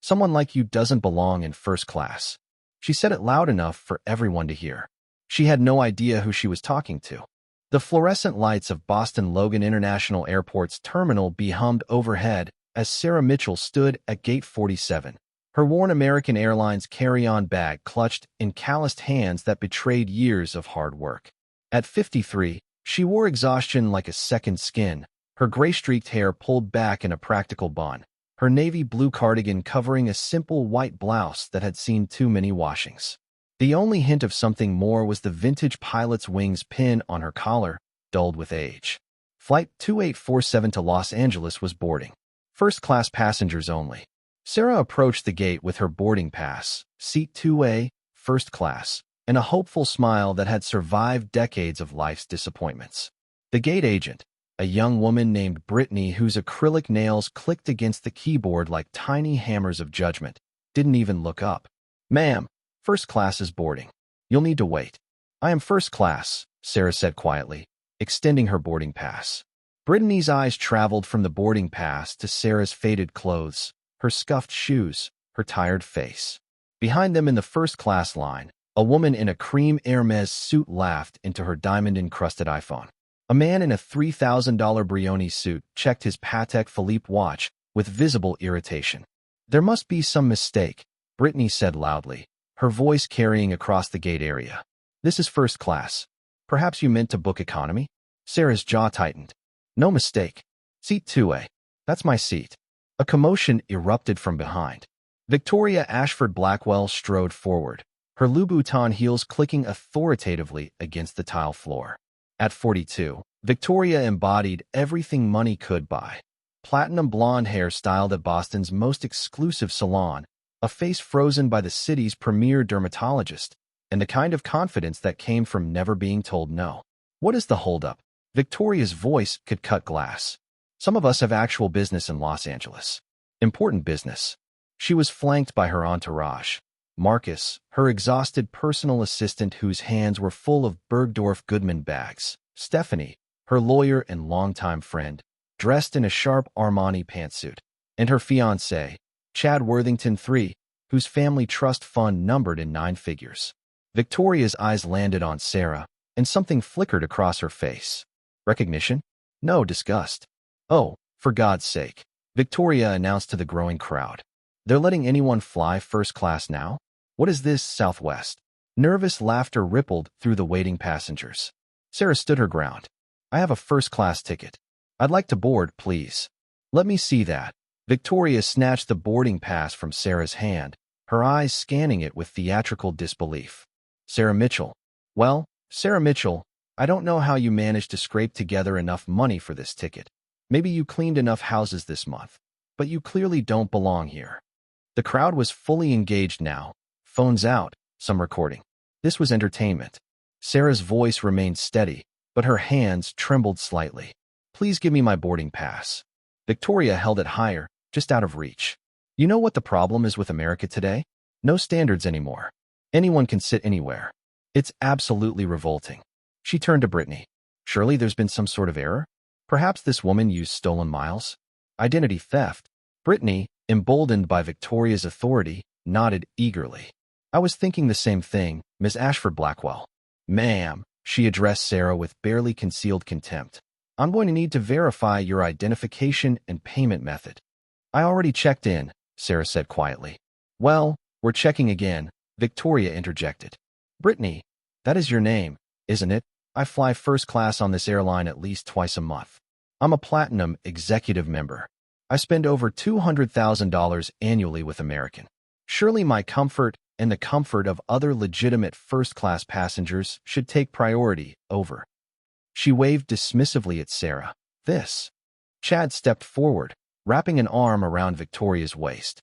Someone like you doesn't belong in first class. She said it loud enough for everyone to hear. She had no idea who she was talking to. The fluorescent lights of Boston Logan International Airport's Terminal B hummed overhead as Sarah Mitchell stood at Gate 47, her worn American Airlines carry-on bag clutched in calloused hands that betrayed years of hard work. At 53, she wore exhaustion like a second skin, her gray-streaked hair pulled back in a practical bun, her navy blue cardigan covering a simple white blouse that had seen too many washings. The only hint of something more was the vintage pilot's wings pin on her collar, dulled with age. Flight 2847 to Los Angeles was boarding. First-class passengers only. Sarah approached the gate with her boarding pass, Seat 2A, first class, and a hopeful smile that had survived decades of life's disappointments. The gate agent, a young woman named Brittany whose acrylic nails clicked against the keyboard like tiny hammers of judgment, didn't even look up. "Ma'am, first class is boarding. You'll need to wait." "I am first class," Sarah said quietly, extending her boarding pass. Brittany's eyes traveled from the boarding pass to Sarah's faded clothes, her scuffed shoes, her tired face. Behind them in the first-class line, a woman in a cream Hermes suit laughed into her diamond-encrusted iPhone. A man in a $3,000 Brioni suit checked his Patek Philippe watch with visible irritation. "There must be some mistake," Brittany said loudly, her voice carrying across the gate area. "This is first class. Perhaps you meant to book economy?" Sarah's jaw tightened. "No mistake. Seat 2A. That's my seat." A commotion erupted from behind. Victoria Ashford Blackwell strode forward, her Louboutin heels clicking authoritatively against the tile floor. At 42, Victoria embodied everything money could buy. Platinum blonde hair styled at Boston's most exclusive salon, a face frozen by the city's premier dermatologist, and the kind of confidence that came from never being told no. "What is the holdup?" Victoria's voice could cut glass. "Some of us have actual business in Los Angeles. Important business." She was flanked by her entourage. Marcus, her exhausted personal assistant whose hands were full of Bergdorf Goodman bags. Stephanie, her lawyer and longtime friend, dressed in a sharp Armani pantsuit. And her fiancé, Chad Worthington III, whose family trust fund numbered in 9 figures. Victoria's eyes landed on Sarah, and something flickered across her face. Recognition? No, disgust. "Oh, for God's sake," Victoria announced to the growing crowd. "They're letting anyone fly first class now? What is this, Southwest?" Nervous laughter rippled through the waiting passengers. Sarah stood her ground. "I have a first-class ticket. I'd like to board, please." "Let me see that." Victoria snatched the boarding pass from Sarah's hand, her eyes scanning it with theatrical disbelief. "Sarah Mitchell. Well, Sarah Mitchell, I don't know how you managed to scrape together enough money for this ticket. Maybe you cleaned enough houses this month, but you clearly don't belong here." The crowd was fully engaged now, phones out, some recording. This was entertainment. Sarah's voice remained steady, but her hands trembled slightly. "Please give me my boarding pass." Victoria held it higher, just out of reach. "You know what the problem is with America today? No standards anymore. Anyone can sit anywhere. It's absolutely revolting." She turned to Brittany. "Surely there's been some sort of error? Perhaps this woman used stolen miles? Identity theft?" Brittany, emboldened by Victoria's authority, nodded eagerly. "I was thinking the same thing, Miss Ashford Blackwell." "Ma'am," she addressed Sarah with barely concealed contempt, "I'm going to need to verify your identification and payment method." "I already checked in," Sarah said quietly. "Well, we're checking again," Victoria interjected. "Brittany, that is your name, isn't it? I fly first class on this airline at least twice a month. I'm a Platinum Executive member. I spend over $200,000 annually with American. Surely my comfort and the comfort of other legitimate first-class passengers should take priority over." She waved dismissively at Sarah. "This." Chad stepped forward, wrapping an arm around Victoria's waist.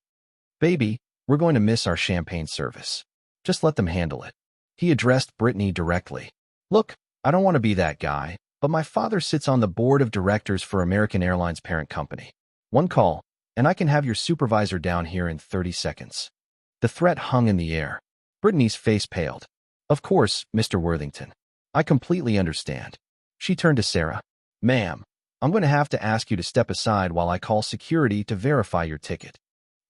"Baby, we're going to miss our champagne service. Just let them handle it." He addressed Brittany directly. "Look, I don't want to be that guy, but my father sits on the board of directors for American Airlines parent company. One call, and I can have your supervisor down here in 30 seconds. The threat hung in the air. Brittany's face paled. "Of course, Mr. Worthington. I completely understand." She turned to Sarah. "Ma'am, I'm going to have to ask you to step aside while I call security to verify your ticket."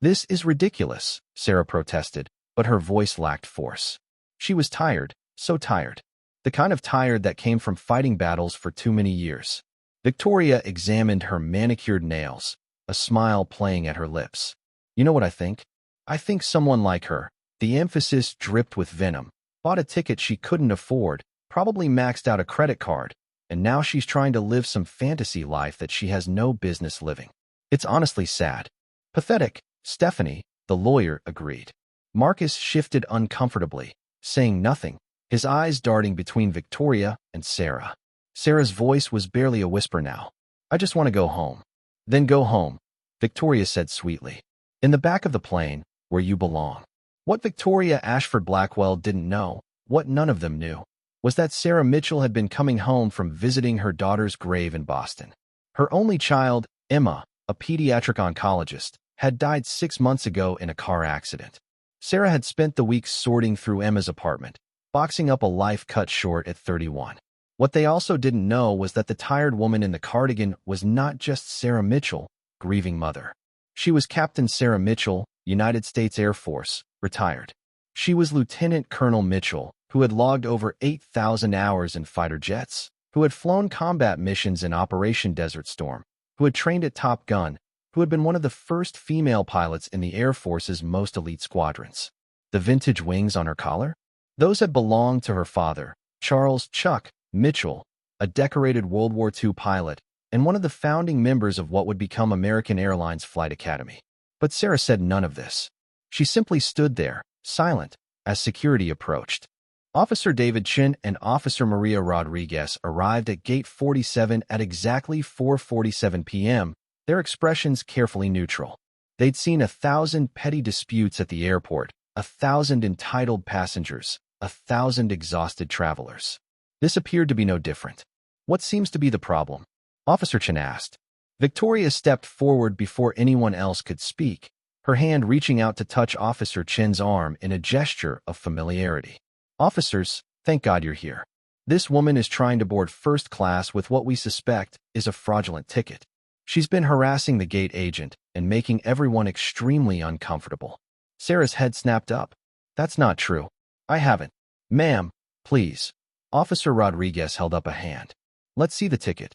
This is ridiculous, Sarah protested, but her voice lacked force. She was tired, so tired. The kind of tired that came from fighting battles for too many years. Victoria examined her manicured nails, a smile playing at her lips. You know what I think? I think someone like her, the emphasis dripped with venom, bought a ticket she couldn't afford, probably maxed out a credit card, and now she's trying to live some fantasy life that she has no business living. It's honestly sad. Pathetic, Stephanie, the lawyer, agreed. Marcus shifted uncomfortably, saying nothing, his eyes darting between Victoria and Sarah. Sarah's voice was barely a whisper now. I just want to go home. Then go home, Victoria said sweetly. In the back of the plane, where you belong. What Victoria Ashford Blackwell didn't know, what none of them knew, was that Sarah Mitchell had been coming home from visiting her daughter's grave in Boston. Her only child, Emma, a pediatric oncologist, had died 6 months ago in a car accident. Sarah had spent the week sorting through Emma's apartment, boxing up a life cut short at 31. What they also didn't know was that the tired woman in the cardigan was not just Sarah Mitchell, grieving mother. She was Captain Sarah Mitchell, United States Air Force, retired. She was Lieutenant Colonel Mitchell, who had logged over 8,000 hours in fighter jets, who had flown combat missions in Operation Desert Storm, who had trained at Top Gun, who had been one of the first female pilots in the Air Force's most elite squadrons. The vintage wings on her collar? Those had belonged to her father, Charles Chuck Mitchell, a decorated World War II pilot and one of the founding members of what would become American Airlines Flight Academy. But Sarah said none of this. She simply stood there, silent, as security approached. Officer David Chin and Officer Maria Rodriguez arrived at Gate 47 at exactly 4:47 p.m., their expressions carefully neutral. They'd seen 1,000 petty disputes at the airport, 1,000 entitled passengers, 1,000 exhausted travelers. This appeared to be no different. What seems to be the problem? Officer Chin asked. Victoria stepped forward before anyone else could speak, her hand reaching out to touch Officer Chin's arm in a gesture of familiarity. Officers, thank God you're here. This woman is trying to board first class with what we suspect is a fraudulent ticket. She's been harassing the gate agent and making everyone extremely uncomfortable. Sarah's head snapped up. That's not true. I haven't. Ma'am, please. Officer Rodriguez held up a hand. Let's see the ticket.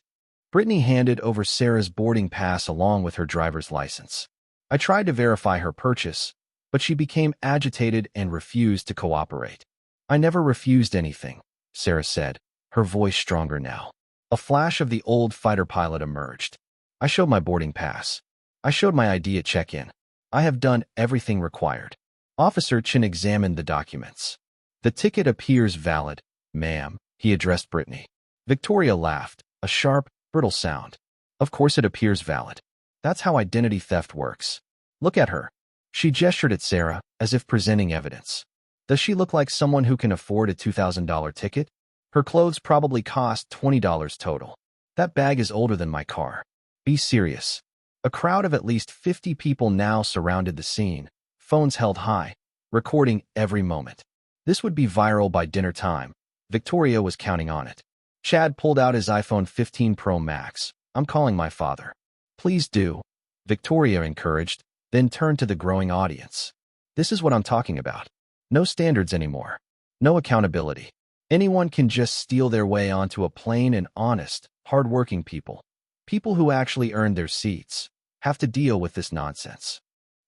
Brittany handed over Sarah's boarding pass along with her driver's license. I tried to verify her purchase, but she became agitated and refused to cooperate. I never refused anything, Sarah said, her voice stronger now. A flash of the old fighter pilot emerged. I showed my boarding pass. I showed my ID at check-in. I have done everything required. Officer Chin examined the documents. The ticket appears valid, ma'am, he addressed Brittany. Victoria laughed, a sharp, brittle sound. Of course it appears valid. That's how identity theft works. Look at her. She gestured at Sarah, as if presenting evidence. Does she look like someone who can afford a $2,000 ticket? Her clothes probably cost $20 total. That bag is older than my car. Be serious. A crowd of at least 50 people now surrounded the scene, phones held high, recording every moment. This would be viral by dinner time. Victoria was counting on it. Chad pulled out his iPhone 15 Pro Max. I'm calling my father. Please do, Victoria encouraged, then turned to the growing audience. This is what I'm talking about. No standards anymore. No accountability. Anyone can just steal their way onto a plane, and honest, hard-working people, people who actually earned their seats, have to deal with this nonsense.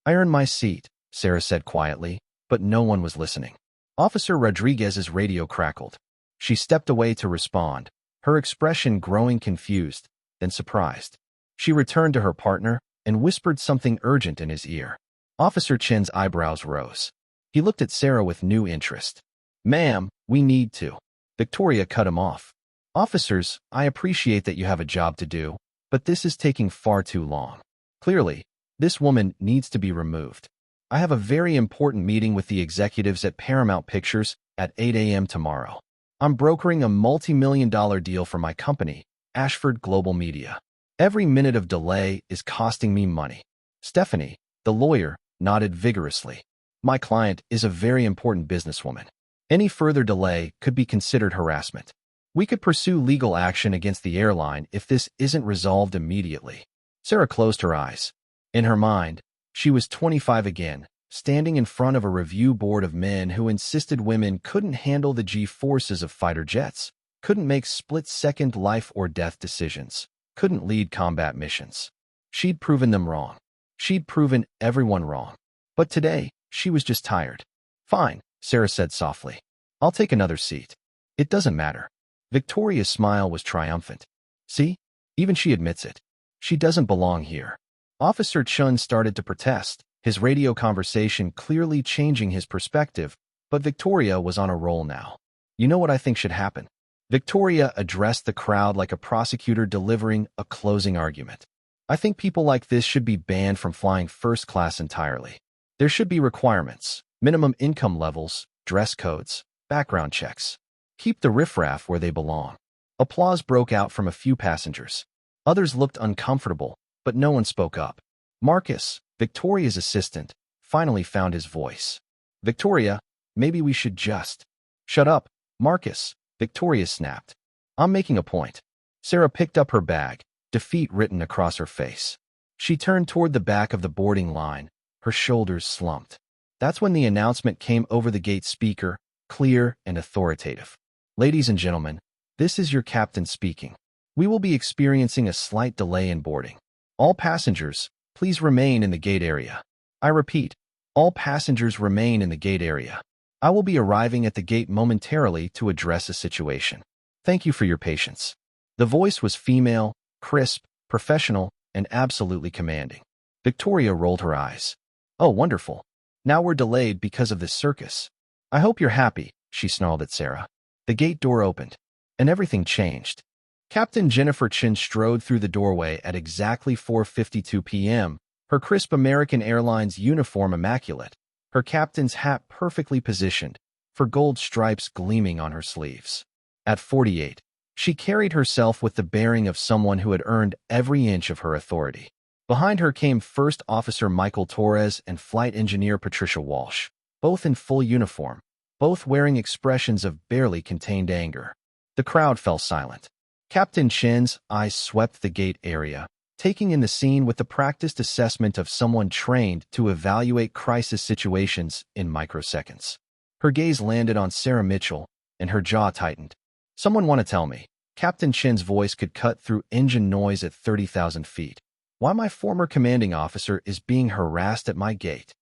I earned my seat, Sarah said quietly, but no one was listening. Officer Rodriguez's radio crackled. She stepped away to respond, her expression growing confused, then surprised. She returned to her partner and whispered something urgent in his ear. Officer Chin's eyebrows rose. He looked at Sarah with new interest. Ma'am, we need to. Victoria cut him off. Officers, I appreciate that you have a job to do, but this is taking far too long. Clearly, this woman needs to be removed. I have a very important meeting with the executives at Paramount Pictures at 8 a.m. tomorrow. I'm brokering a multi-million-dollar deal for my company, Ashford Global Media. Every minute of delay is costing me money. Stephanie, the lawyer, nodded vigorously. My client is a very important businesswoman. Any further delay could be considered harassment. We could pursue legal action against the airline if this isn't resolved immediately. Sarah closed her eyes. In her mind, She was 25 again, standing in front of a review board of men who insisted women couldn't handle the G-forces of fighter jets, couldn't make split-second life-or-death decisions, couldn't lead combat missions. She'd proven them wrong. She'd proven everyone wrong. But today, she was just tired. "Fine," Sarah said softly. "I'll take another seat. It doesn't matter." Victoria's smile was triumphant. "See? Even she admits it. She doesn't belong here." Officer Chun started to protest, his radio conversation clearly changing his perspective, but Victoria was on a roll now. "You know what I think should happen?" Victoria addressed the crowd like a prosecutor delivering a closing argument. "I think people like this should be banned from flying first class entirely. There should be requirements, minimum income levels, dress codes, background checks. Keep the riffraff where they belong." Applause broke out from a few passengers. Others looked uncomfortable, but no one spoke up. Marcus, Victoria's assistant, finally found his voice. "Victoria, maybe we should just—" "Shut up, Marcus," Victoria snapped. "I'm making a point." Sarah picked up her bag, defeat written across her face. She turned toward the back of the boarding line, her shoulders slumped. That's when the announcement came over the gate speaker, clear and authoritative. "Ladies and gentlemen, this is your captain speaking. We will be experiencing a slight delay in boarding. All passengers, please remain in the gate area. I repeat, all passengers remain in the gate area. I will be arriving at the gate momentarily to address a situation. Thank you for your patience." The voice was female, crisp, professional, and absolutely commanding. Victoria rolled her eyes. "Oh, wonderful. Now we're delayed because of this circus. I hope you're happy," she snarled at Sarah. The gate door opened, and everything changed. Captain Jennifer Chin strode through the doorway at exactly 4:52 p.m., her crisp American Airlines uniform immaculate, her captain's hat perfectly positioned, for gold stripes gleaming on her sleeves. At 48, she carried herself with the bearing of someone who had earned every inch of her authority. Behind her came First Officer Michael Torres and Flight Engineer Patricia Walsh, both in full uniform, both wearing expressions of barely contained anger. The crowd fell silent. Captain Chin's eyes swept the gate area, taking in the scene with the practiced assessment of someone trained to evaluate crisis situations in microseconds. Her gaze landed on Sarah Mitchell, and her jaw tightened. "Someone want to tell me," Captain Chin's voice could cut through engine noise at 30,000 feet, "why my former commanding officer is being harassed at my gate?"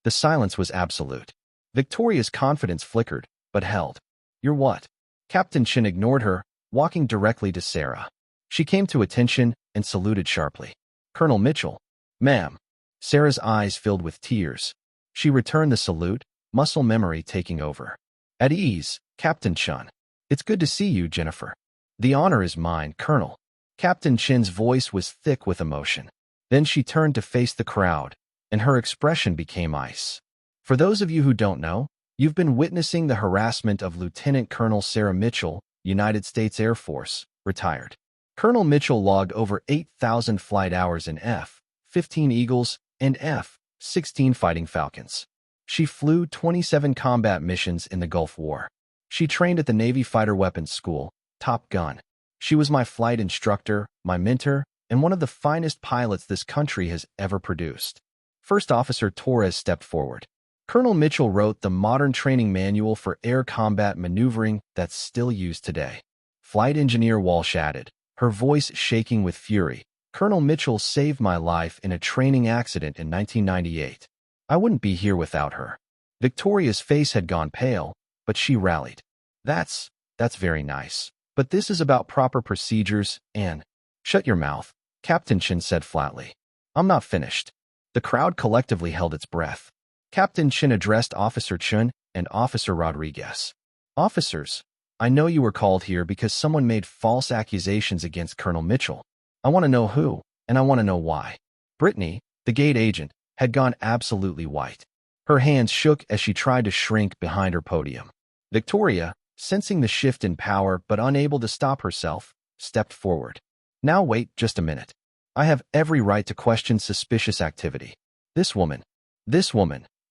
The silence was absolute. Victoria's confidence flickered, but held. "You're what?" Captain Chin ignored her, walking directly to Sarah. She came to attention and saluted sharply. "Colonel Mitchell." "Ma'am." Sarah's eyes filled with tears. She returned the salute, muscle memory taking over. "At ease, Captain Chun. It's good to see you, Jennifer." "The honor is mine, Colonel." Captain Chin's voice was thick with emotion. Then she turned to face the crowd, and her expression became ice. "For those of you who don't know, you've been witnessing the harassment of Lieutenant Colonel Sarah Mitchell, United States Air Force, retired." Colonel Mitchell logged over 8,000 flight hours in F-15 Eagles and F-16 Fighting Falcons. She flew 27 combat missions in the Gulf War. She trained at the Navy Fighter Weapons School, Top Gun. She was my flight instructor, my mentor, and one of the finest pilots this country has ever produced. First Officer Torres stepped forward. Colonel Mitchell wrote the modern training manual for air combat maneuvering that's still used today. Flight Engineer Walsh added, her voice shaking with fury, "Colonel Mitchell saved my life in a training accident in 1998. I wouldn't be here without her." Victoria's face had gone pale, but she rallied. That's very nice. But this is about proper procedures and—" "Shut your mouth," Captain Chin said flatly. "I'm not finished." The crowd collectively held its breath. Captain Chin addressed Officer Chun and Officer Rodriguez. "Officers, I know you were called here because someone made false accusations against Colonel Mitchell. I want to know who, and I want to know why." Brittany, the gate agent, had gone absolutely white. Her hands shook as she tried to shrink behind her podium. Victoria, sensing the shift in power but unable to stop herself, stepped forward. "Now wait just a minute. I have every right to question suspicious activity. This woman,"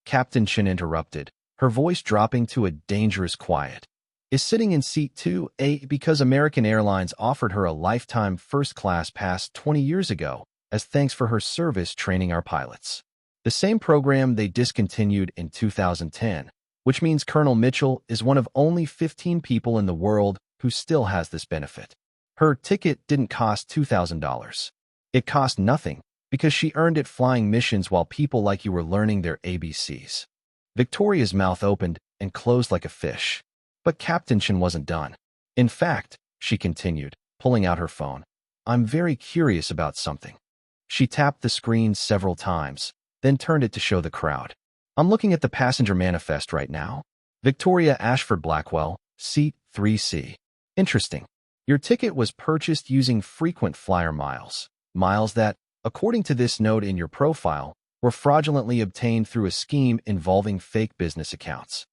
Captain Chin interrupted, her voice dropping to a dangerous quiet, "is sitting in seat 2A because American Airlines offered her a lifetime first-class pass 20 years ago as thanks for her service training our pilots. The same program they discontinued in 2010, which means Colonel Mitchell is one of only 15 people in the world who still has this benefit. Her ticket didn't cost $2,000. It cost nothing because she earned it flying missions while people like you were learning their ABCs. Victoria's mouth opened and closed like a fish. But Captain Chen wasn't done. In fact, she continued, pulling out her phone, I'm very curious about something. She tapped the screen several times, then turned it to show the crowd. I'm looking at the passenger manifest right now. Victoria Ashford Blackwell, seat 3C. Interesting. Your ticket was purchased using frequent flyer miles. Miles that, according to this note in your profile, were fraudulently obtained through a scheme involving fake business accounts.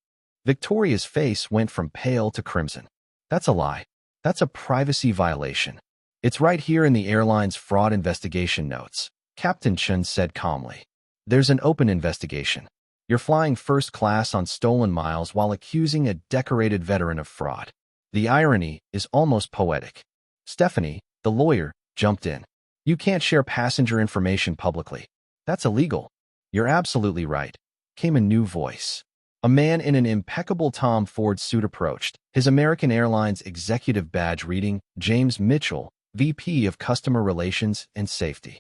Victoria's face went from pale to crimson. That's a lie. That's a privacy violation. It's right here in the airline's fraud investigation notes, Captain Chen said calmly. There's an open investigation. You're flying first class on stolen miles while accusing a decorated veteran of fraud. The irony is almost poetic. Stephanie, the lawyer, jumped in. You can't share passenger information publicly. That's illegal. You're absolutely right, came a new voice. A man in an impeccable Tom Ford suit approached, his American Airlines executive badge reading James Mitchell, VP of Customer Relations and Safety.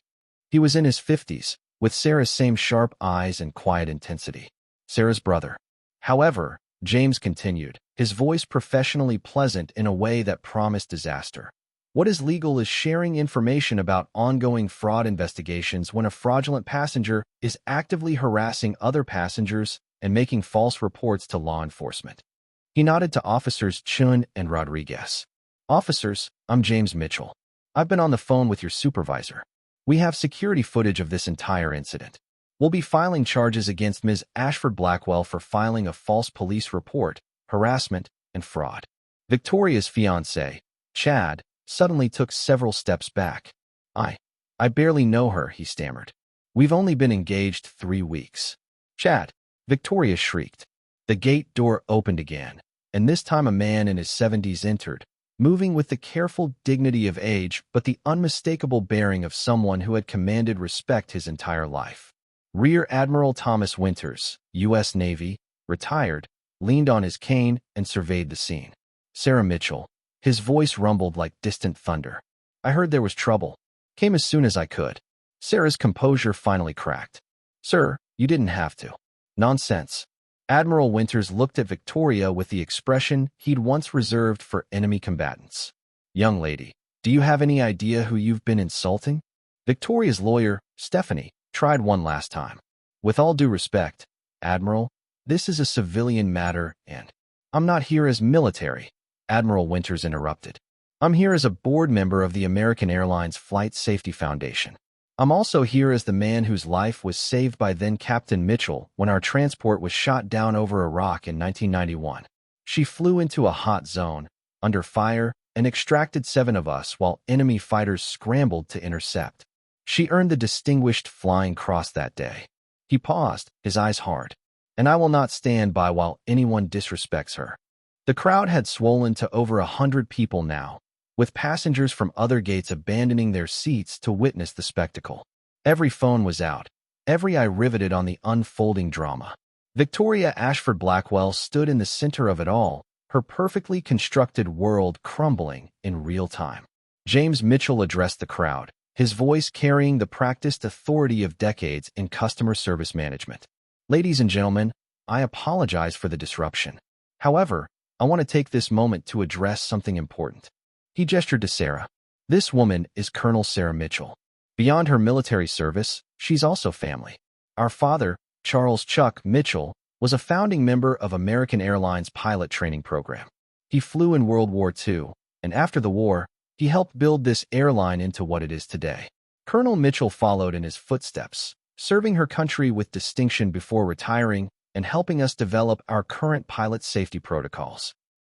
He was in his 50s, with Sarah's same sharp eyes and quiet intensity. Sarah's brother. However, James continued, his voice professionally pleasant in a way that promised disaster. What is legal is sharing information about ongoing fraud investigations when a fraudulent passenger is actively harassing other passengers and making false reports to law enforcement. He nodded to Officers Chun and Rodriguez. Officers, I'm James Mitchell. I've been on the phone with your supervisor. We have security footage of this entire incident. We'll be filing charges against Ms. Ashford Blackwell for filing a false police report, harassment, and fraud. Victoria's fiancé, Chad, suddenly took several steps back. I barely know her, he stammered. We've only been engaged 3 weeks. Chad, Victoria shrieked. The gate door opened again, and this time a man in his 70s entered, moving with the careful dignity of age but the unmistakable bearing of someone who had commanded respect his entire life. Rear Admiral Thomas Winters, U.S. Navy, retired, leaned on his cane and surveyed the scene. Sarah Mitchell. His voice rumbled like distant thunder. I heard there was trouble. Came as soon as I could. Sarah's composure finally cracked. Sir, you didn't have to. Nonsense. Admiral Winters looked at Victoria with the expression he'd once reserved for enemy combatants. Young lady, do you have any idea who you've been insulting? Victoria's lawyer, Stephanie, tried one last time. With all due respect, Admiral, this is a civilian matter and I'm not here as military. Admiral Winters interrupted. I'm here as a board member of the American Airlines Flight Safety Foundation. I'm also here as the man whose life was saved by then Captain Mitchell when our transport was shot down over Iraq in 1991. She flew into a hot zone, under fire, and extracted 7 of us while enemy fighters scrambled to intercept. She earned the Distinguished Flying Cross that day. He paused, his eyes hard. And I will not stand by while anyone disrespects her. The crowd had swollen to over 100 people now, with passengers from other gates abandoning their seats to witness the spectacle. Every phone was out, every eye riveted on the unfolding drama. Victoria Ashford Blackwell stood in the center of it all, her perfectly constructed world crumbling in real time. James Mitchell addressed the crowd, his voice carrying the practiced authority of decades in customer service management. Ladies and gentlemen, I apologize for the disruption. However, I want to take this moment to address something important. He gestured to Sarah. This woman is Colonel Sarah Mitchell. Beyond her military service, she's also family. Our father, Charles Chuck Mitchell, was a founding member of American Airlines pilot training program. He flew in World War II, and after the war, he helped build this airline into what it is today. Colonel Mitchell followed in his footsteps, serving her country with distinction before retiring and helping us develop our current pilot safety protocols.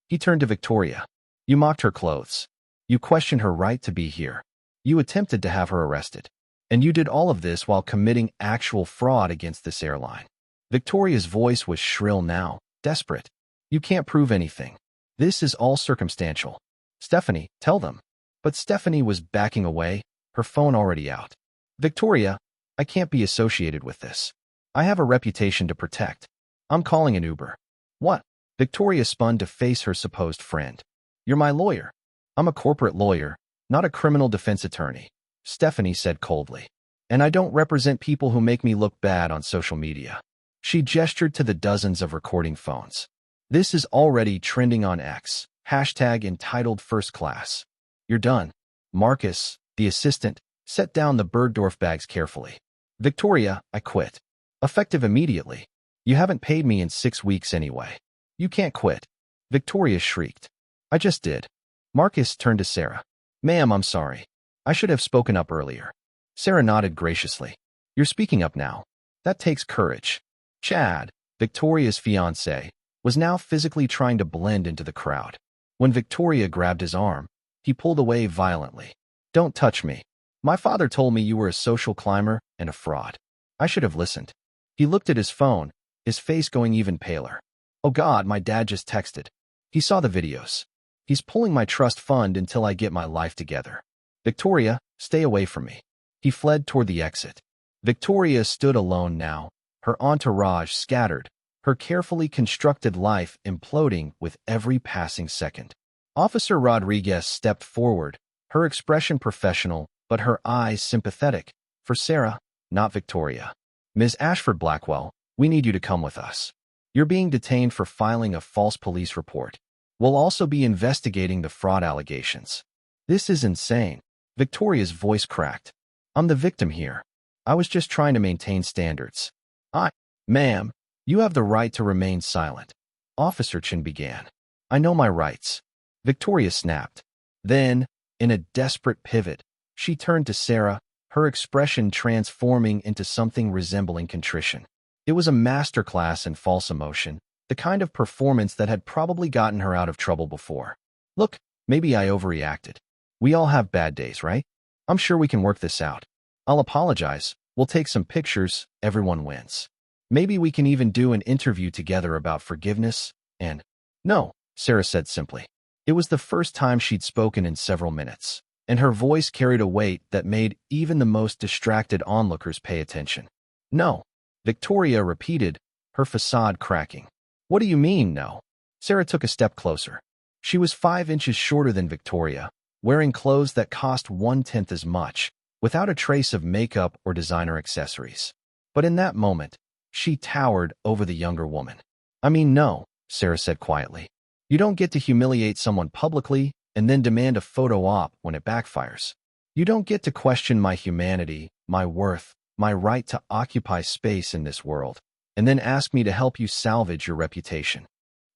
He turned to Victoria. You mocked her clothes. You questioned her right to be here. You attempted to have her arrested. And you did all of this while committing actual fraud against this airline. Victoria's voice was shrill now, desperate. You can't prove anything. This is all circumstantial. Stephanie, tell them. But Stephanie was backing away, her phone already out. Victoria, I can't be associated with this. I have a reputation to protect. I'm calling an Uber. What? Victoria spun to face her supposed friend. You're my lawyer. I'm a corporate lawyer, not a criminal defense attorney, Stephanie said coldly. And I don't represent people who make me look bad on social media. She gestured to the dozens of recording phones. This is already trending on X. Hashtag entitled first class. You're done. Marcus, the assistant, set down the Bergdorf bags carefully. Victoria, I quit. Effective immediately. You haven't paid me in 6 weeks anyway. You can't quit. Victoria shrieked. I just did. Marcus turned to Sarah. Ma'am, I'm sorry. I should have spoken up earlier. Sarah nodded graciously. You're speaking up now. That takes courage. Chad, Victoria's fiancé, was now physically trying to blend into the crowd. When Victoria grabbed his arm, he pulled away violently. Don't touch me. My father told me you were a social climber and a fraud. I should have listened. He looked at his phone, his face going even paler. Oh God, my dad just texted. He saw the videos. He's pulling my trust fund until I get my life together. Victoria, stay away from me. He fled toward the exit. Victoria stood alone now, her entourage scattered, her carefully constructed life imploding with every passing second. Officer Rodriguez stepped forward, her expression professional, but her eyes sympathetic, for Sarah, not Victoria. Ms. Ashford Blackwell, we need you to come with us. You're being detained for filing a false police report. We'll also be investigating the fraud allegations. This is insane. Victoria's voice cracked. I'm the victim here. I was just trying to maintain standards. Ma'am, you have the right to remain silent. Officer Chin began. I know my rights. Victoria snapped. Then, in a desperate pivot, she turned to Sarah, her expression transforming into something resembling contrition. It was a masterclass in false emotion, the kind of performance that had probably gotten her out of trouble before. Look, maybe I overreacted. We all have bad days, right? I'm sure we can work this out. I'll apologize. We'll take some pictures. Everyone wins. Maybe we can even do an interview together about forgiveness and... No, Sarah said simply. It was the first time she'd spoken in several minutes, and her voice carried a weight that made even the most distracted onlookers pay attention. No, Victoria repeated, her facade cracking. What do you mean, no? Sarah took a step closer. She was 5 inches shorter than Victoria, wearing clothes that cost 1/10 as much, without a trace of makeup or designer accessories. But in that moment, she towered over the younger woman. I mean, no, Sarah said quietly. You don't get to humiliate someone publicly and then demand a photo op when it backfires. You don't get to question my humanity, my worth, my right to occupy space in this world, and then ask me to help you salvage your reputation.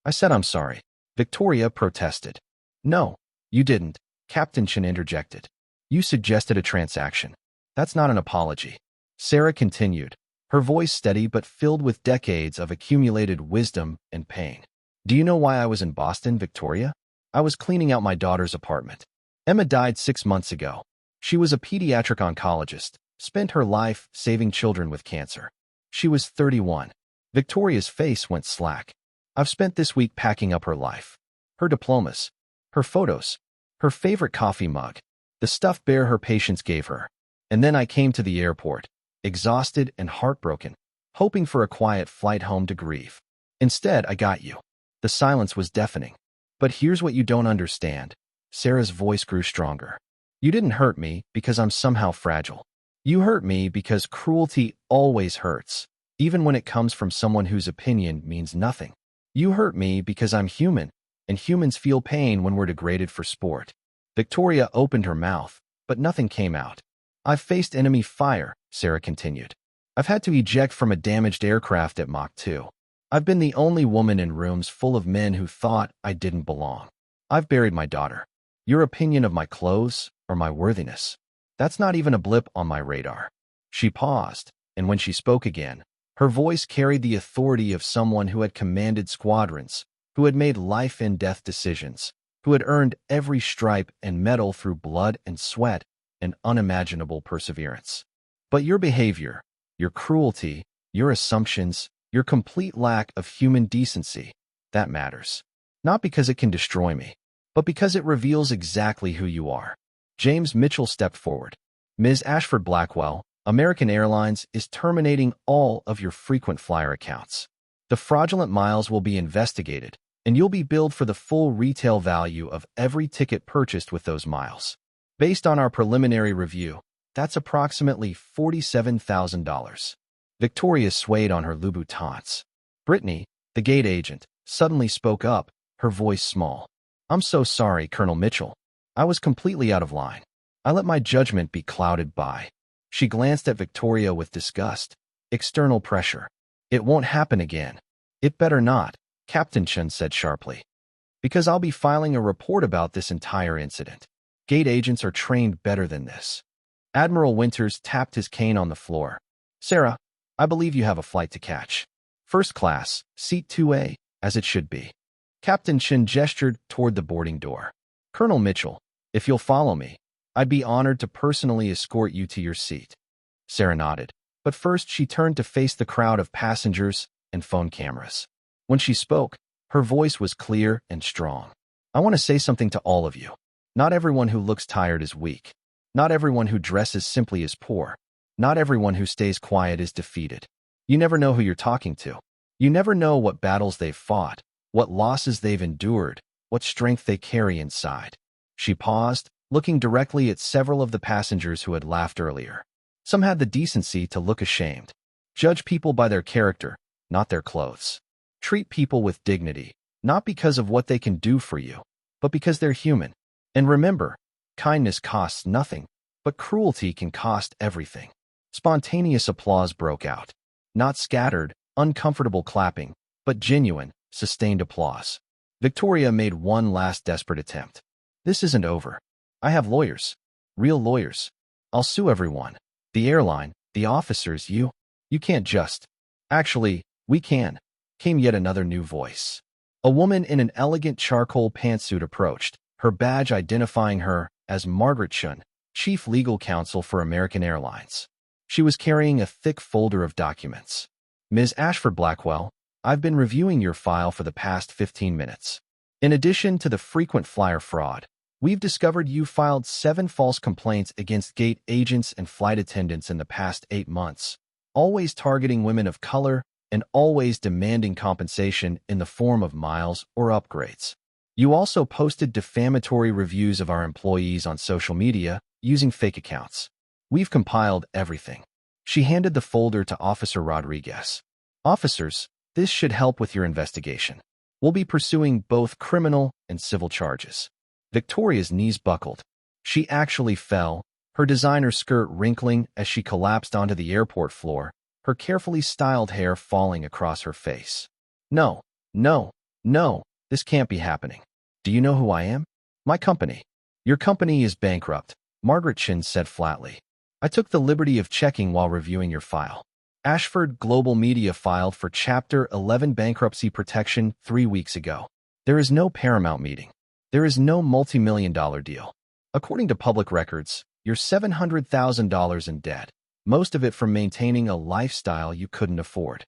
I said I'm sorry. Victoria protested. No, you didn't, Captain Chin interjected. You suggested a transaction. That's not an apology. Sarah continued, her voice steady but filled with decades of accumulated wisdom and pain. Do you know why I was in Boston, Victoria? I was cleaning out my daughter's apartment. Emma died 6 months ago. She was a pediatric oncologist, spent her life saving children with cancer. She was 31. Victoria's face went slack. I've spent this week packing up her life. Her diplomas, her photos, her favorite coffee mug, the stuffed bear her patients gave her. And then I came to the airport, exhausted and heartbroken, hoping for a quiet flight home to grieve. Instead, I got you. The silence was deafening. But here's what you don't understand. Sarah's voice grew stronger. You didn't hurt me because I'm somehow fragile. You hurt me because cruelty always hurts, even when it comes from someone whose opinion means nothing. You hurt me because I'm human, and humans feel pain when we're degraded for sport. Victoria opened her mouth, but nothing came out. I've faced enemy fire, Sarah continued. I've had to eject from a damaged aircraft at Mach 2. I've been the only woman in rooms full of men who thought I didn't belong. I've buried my daughter. Your opinion of my clothes or my worthiness, that's not even a blip on my radar. She paused, and when she spoke again, her voice carried the authority of someone who had commanded squadrons, who had made life-and-death decisions, who had earned every stripe and medal through blood and sweat and unimaginable perseverance. But your behavior, your cruelty, your assumptions, your complete lack of human decency, that matters. Not because it can destroy me, but because it reveals exactly who you are. James Mitchell stepped forward. Ms. Ashford Blackwell, American Airlines is terminating all of your frequent flyer accounts. The fraudulent miles will be investigated, and you'll be billed for the full retail value of every ticket purchased with those miles. Based on our preliminary review, that's approximately $47,000. Victoria swayed on her Louboutins. Brittany, the gate agent, suddenly spoke up, her voice small. I'm so sorry, Colonel Mitchell. I was completely out of line. I let my judgment be clouded by. She glanced at Victoria with disgust. External pressure. It won't happen again. It better not, Captain Chen said sharply. Because I'll be filing a report about this entire incident. Gate agents are trained better than this. Admiral Winters tapped his cane on the floor. Sarah, I believe you have a flight to catch. First class, seat 2A, as it should be. Captain Chen gestured toward the boarding door. Colonel Mitchell, if you'll follow me, I'd be honored to personally escort you to your seat. Sarah nodded, but first she turned to face the crowd of passengers and phone cameras. When she spoke, her voice was clear and strong. I want to say something to all of you. Not everyone who looks tired is weak. Not everyone who dresses simply is poor. Not everyone who stays quiet is defeated. You never know who you're talking to. You never know what battles they've fought, what losses they've endured, what strength they carry inside. She paused, looking directly at several of the passengers who had laughed earlier. Some had the decency to look ashamed. Judge people by their character, not their clothes. Treat people with dignity, not because of what they can do for you, but because they're human. And remember, kindness costs nothing, but cruelty can cost everything. Spontaneous applause broke out. Not scattered, uncomfortable clapping, but genuine, sustained applause. Victoria made one last desperate attempt. This isn't over. I have lawyers. Real lawyers. I'll sue everyone. The airline, the officers, you can't just. Actually, we can, came yet another new voice. A woman in an elegant charcoal pantsuit approached, her badge identifying her as Margaret Chun, Chief Legal Counsel for American Airlines. She was carrying a thick folder of documents. Ms. Ashford Blackwell, I've been reviewing your file for the past 15 minutes. In addition to the frequent flyer fraud, we've discovered you filed 7 false complaints against gate agents and flight attendants in the past 8 months, always targeting women of color and always demanding compensation in the form of miles or upgrades. You also posted defamatory reviews of our employees on social media using fake accounts. We've compiled everything. She handed the folder to Officer Rodriguez. Officers, this should help with your investigation. We'll be pursuing both criminal and civil charges. Victoria's knees buckled. She actually fell, her designer skirt wrinkling as she collapsed onto the airport floor, her carefully styled hair falling across her face. No, no, no, this can't be happening. Do you know who I am? My company. Your company is bankrupt, Margaret Chin said flatly. I took the liberty of checking while reviewing your file. Ashford Global Media filed for Chapter 11 bankruptcy protection 3 weeks ago. There is no Paramount meeting. There is no multi-million-dollar deal. According to public records, you're $700,000 in debt, most of it from maintaining a lifestyle you couldn't afford.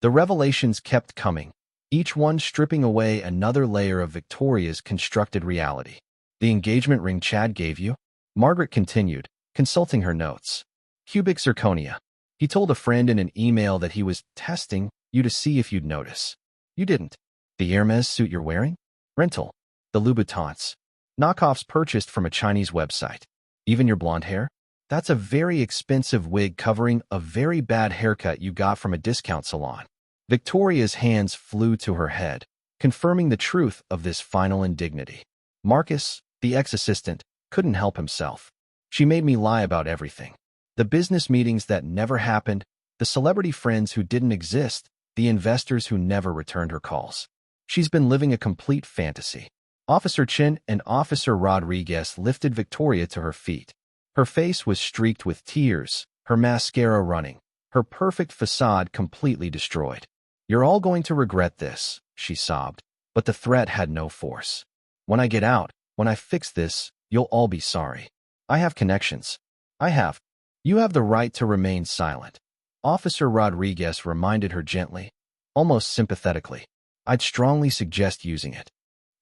The revelations kept coming, each one stripping away another layer of Victoria's constructed reality. The engagement ring Chad gave you? Margaret continued, consulting her notes. Cubic zirconia. He told a friend in an email that he was testing you to see if you'd notice. You didn't. The Hermes suit you're wearing? Rental. The Louboutins. Knockoffs purchased from a Chinese website. Even your blonde hair? That's a very expensive wig covering a very bad haircut you got from a discount salon. Victoria's hands flew to her head, confirming the truth of this final indignity. Marcus, the ex-assistant, couldn't help himself. She made me lie about everything. The business meetings that never happened, the celebrity friends who didn't exist, the investors who never returned her calls. She's been living a complete fantasy. Officer Chin and Officer Rodriguez lifted Victoria to her feet. Her face was streaked with tears, her mascara running, her perfect facade completely destroyed. You're all going to regret this, she sobbed, but the threat had no force. When I get out, when I fix this, you'll all be sorry. I have connections. You have the right to remain silent. Officer Rodriguez reminded her gently, almost sympathetically. I'd strongly suggest using it.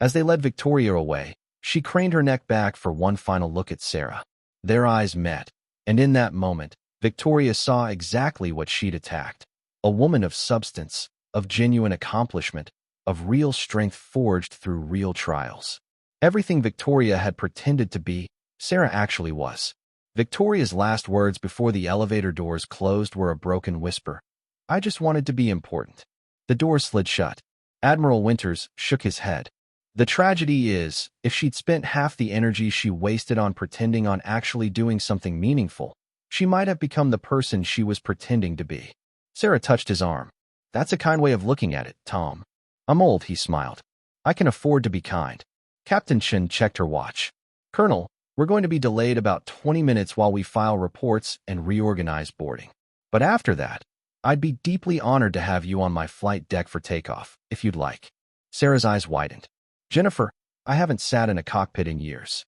As they led Victoria away, she craned her neck back for one final look at Sarah. Their eyes met, and in that moment, Victoria saw exactly what she'd attacked. A woman of substance, of genuine accomplishment, of real strength forged through real trials. Everything Victoria had pretended to be, Sarah actually was. Victoria's last words before the elevator doors closed were a broken whisper. "I just wanted to be important." The door slid shut. Admiral Winters shook his head. The tragedy is, if she'd spent half the energy she wasted on pretending on actually doing something meaningful, she might have become the person she was pretending to be. Sarah touched his arm. "That's a kind way of looking at it, Tom." "I'm old," he smiled. "I can afford to be kind." Captain Chen checked her watch. "Colonel, we're going to be delayed about 20 minutes while we file reports and reorganize boarding. But after that, I'd be deeply honored to have you on my flight deck for takeoff, if you'd like." Sarah's eyes widened. "Jennifer, I haven't sat in a cockpit in years."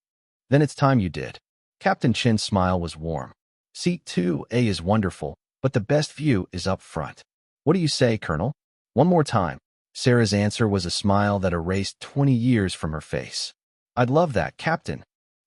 "Then it's time you did." Captain Chen's smile was warm. "Seat 2A is wonderful, but the best view is up front." "What do you say, Colonel?" "One more time." Sarah's answer was a smile that erased 20 years from her face. "I'd love that, Captain."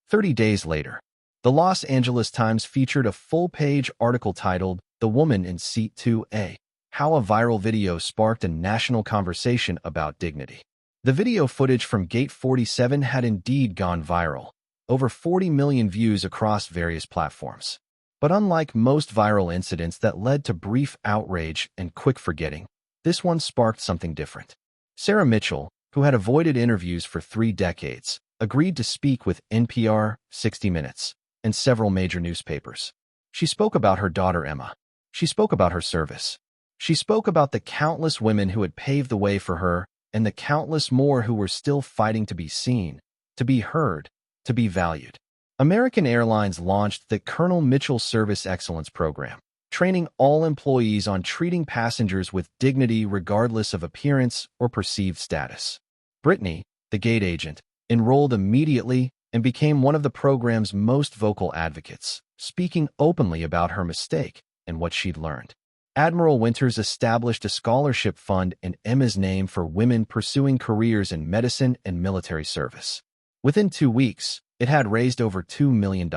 30 days later, the Los Angeles Times featured a full-page article titled "The Woman in Seat 2A, How a Viral Video Sparked a National Conversation About Dignity." The video footage from Gate 47 had indeed gone viral, over 40 million views across various platforms. But unlike most viral incidents that led to brief outrage and quick forgetting, this one sparked something different. Sarah Mitchell, who had avoided interviews for 3 decades, agreed to speak with NPR, 60 Minutes, and several major newspapers. She spoke about her daughter Emma. She spoke about her service. She spoke about the countless women who had paved the way for her and the countless more who were still fighting to be seen, to be heard, to be valued. American Airlines launched the Colonel Mitchell Service Excellence Program, training all employees on treating passengers with dignity regardless of appearance or perceived status. Brittany, the gate agent, enrolled immediately and became one of the program's most vocal advocates, speaking openly about her mistake and what she'd learned. Admiral Winters established a scholarship fund in Emma's name for women pursuing careers in medicine and military service. Within 2 weeks, it had raised over $2 million.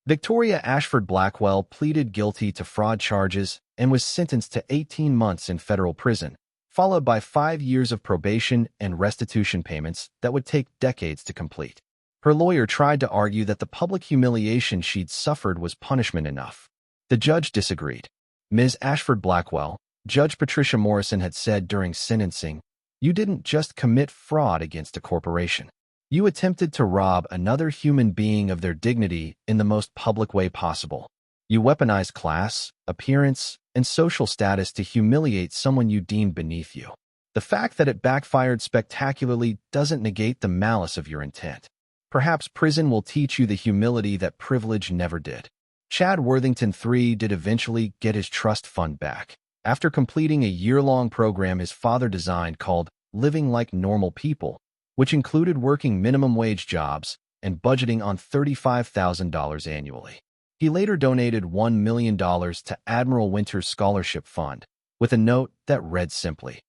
Victoria Ashford Blackwell pleaded guilty to fraud charges and was sentenced to 18 months in federal prison, followed by 5 years of probation and restitution payments that would take decades to complete. Her lawyer tried to argue that the public humiliation she'd suffered was punishment enough. The judge disagreed. Ms. Ashford Blackwell, Judge Patricia Morrison had said during sentencing, "You didn't just commit fraud against a corporation. You attempted to rob another human being of their dignity in the most public way possible. You weaponized class, appearance, and social status to humiliate someone you deemed beneath you. The fact that it backfired spectacularly doesn't negate the malice of your intent. Perhaps prison will teach you the humility that privilege never did." Chad Worthington III did eventually get his trust fund back. After completing a year-long program his father designed called Living Like Normal People, which included working minimum wage jobs and budgeting on $35,000 annually. He later donated $1 million to Admiral Winters' scholarship fund, with a note that read simply,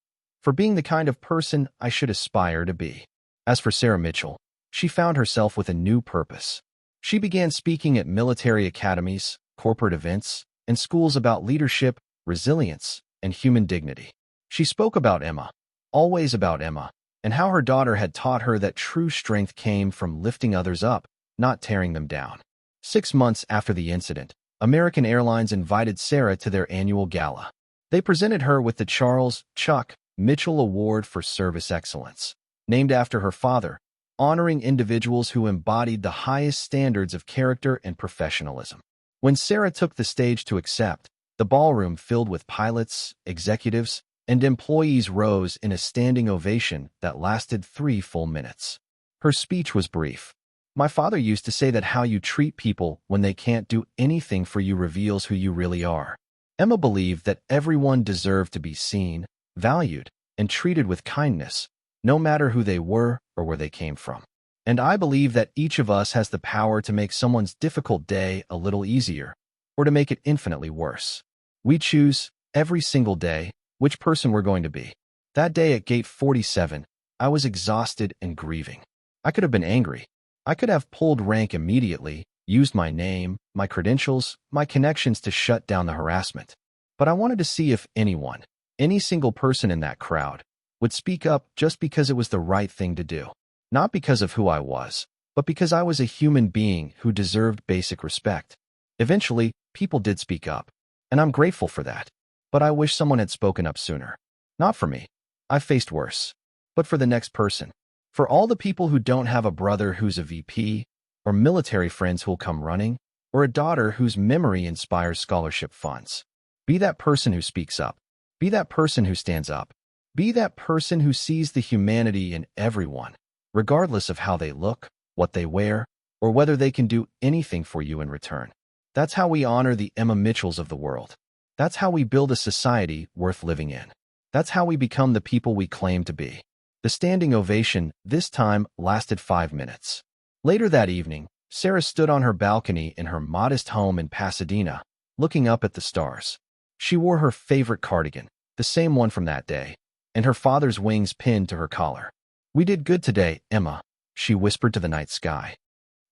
"For being the kind of person I should aspire to be." As for Sarah Mitchell, she found herself with a new purpose. She began speaking at military academies, corporate events, and schools about leadership, resilience, and human dignity. She spoke about Emma, always about Emma, and how her daughter had taught her that true strength came from lifting others up, not tearing them down. 6 months after the incident, American Airlines invited Sarah to their annual gala. They presented her with the Charles Chuck Mitchell Award for Service Excellence, named after her father, honoring individuals who embodied the highest standards of character and professionalism. When Sarah took the stage to accept, the ballroom filled with pilots, executives, and employees rose in a standing ovation that lasted 3 full minutes. Her speech was brief. "My father used to say that how you treat people when they can't do anything for you reveals who you really are." Emma believed that everyone deserved to be seen, valued, and treated with kindness, no matter who they were or where they came from. And I believe that each of us has the power to make someone's difficult day a little easier, or to make it infinitely worse. We choose, every single day, which person we're going to be. That day at Gate 47, I was exhausted and grieving. I could have been angry. I could have pulled rank immediately, used my name, my credentials, my connections to shut down the harassment. But I wanted to see if anyone, any single person in that crowd, would speak up just because it was the right thing to do. Not because of who I was, but because I was a human being who deserved basic respect. Eventually, people did speak up, and I'm grateful for that. But I wish someone had spoken up sooner. Not for me. I faced worse. But for the next person. For all the people who don't have a brother who's a VP, or military friends who'll come running, or a daughter whose memory inspires scholarship funds. Be that person who speaks up. Be that person who stands up. Be that person who sees the humanity in everyone, regardless of how they look, what they wear, or whether they can do anything for you in return. That's how we honor the Emma Mitchells of the world. That's how we build a society worth living in. That's how we become the people we claim to be. The standing ovation, this time, lasted 5 minutes. Later that evening, Sarah stood on her balcony in her modest home in Pasadena, looking up at the stars. She wore her favorite cardigan, the same one from that day, and her father's wings pinned to her collar. "We did good today, Emma," she whispered to the night sky.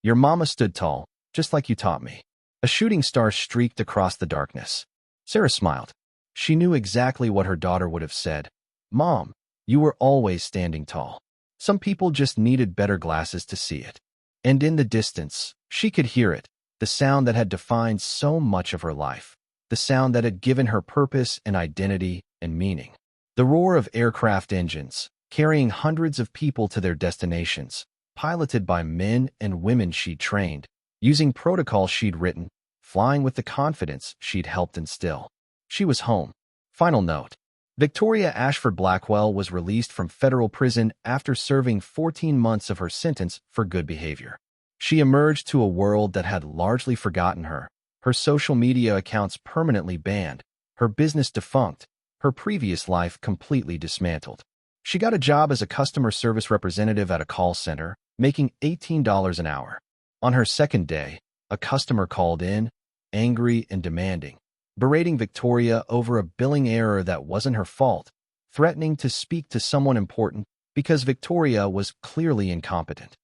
"Your mama stood tall, just like you taught me." A shooting star streaked across the darkness. Sarah smiled. She knew exactly what her daughter would have said. "Mom, you were always standing tall. Some people just needed better glasses to see it." And in the distance, she could hear it, the sound that had defined so much of her life, the sound that had given her purpose and identity and meaning. The roar of aircraft engines, carrying hundreds of people to their destinations, piloted by men and women she'd trained, using protocols she'd written, flying with the confidence she'd helped instill. She was home. Final note. Victoria Ashford Blackwell was released from federal prison after serving 14 months of her sentence for good behavior. She emerged to a world that had largely forgotten her, her social media accounts permanently banned, her business defunct, her previous life completely dismantled. She got a job as a customer service representative at a call center, making $18 an hour. On her second day, a customer called in, angry and demanding, berating Victoria over a billing error that wasn't her fault, threatening to speak to someone important because Victoria was clearly incompetent.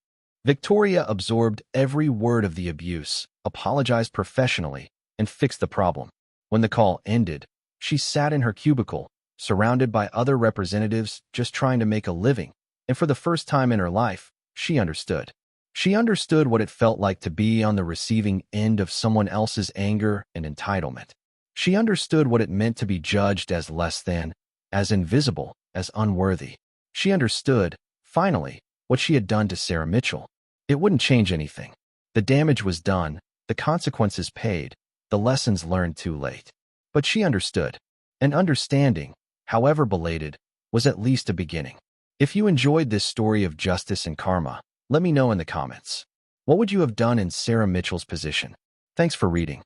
Victoria absorbed every word of the abuse, apologized professionally, and fixed the problem. When the call ended, she sat in her cubicle, surrounded by other representatives just trying to make a living, and for the first time in her life, she understood. She understood what it felt like to be on the receiving end of someone else's anger and entitlement. She understood what it meant to be judged as less than, as invisible, as unworthy. She understood, finally, what she had done to Sarah Mitchell. It wouldn't change anything. The damage was done, the consequences paid, the lessons learned too late. But she understood. And understanding, however belated, was at least a beginning. If you enjoyed this story of justice and karma, let me know in the comments. What would you have done in Sarah Mitchell's position? Thanks for reading.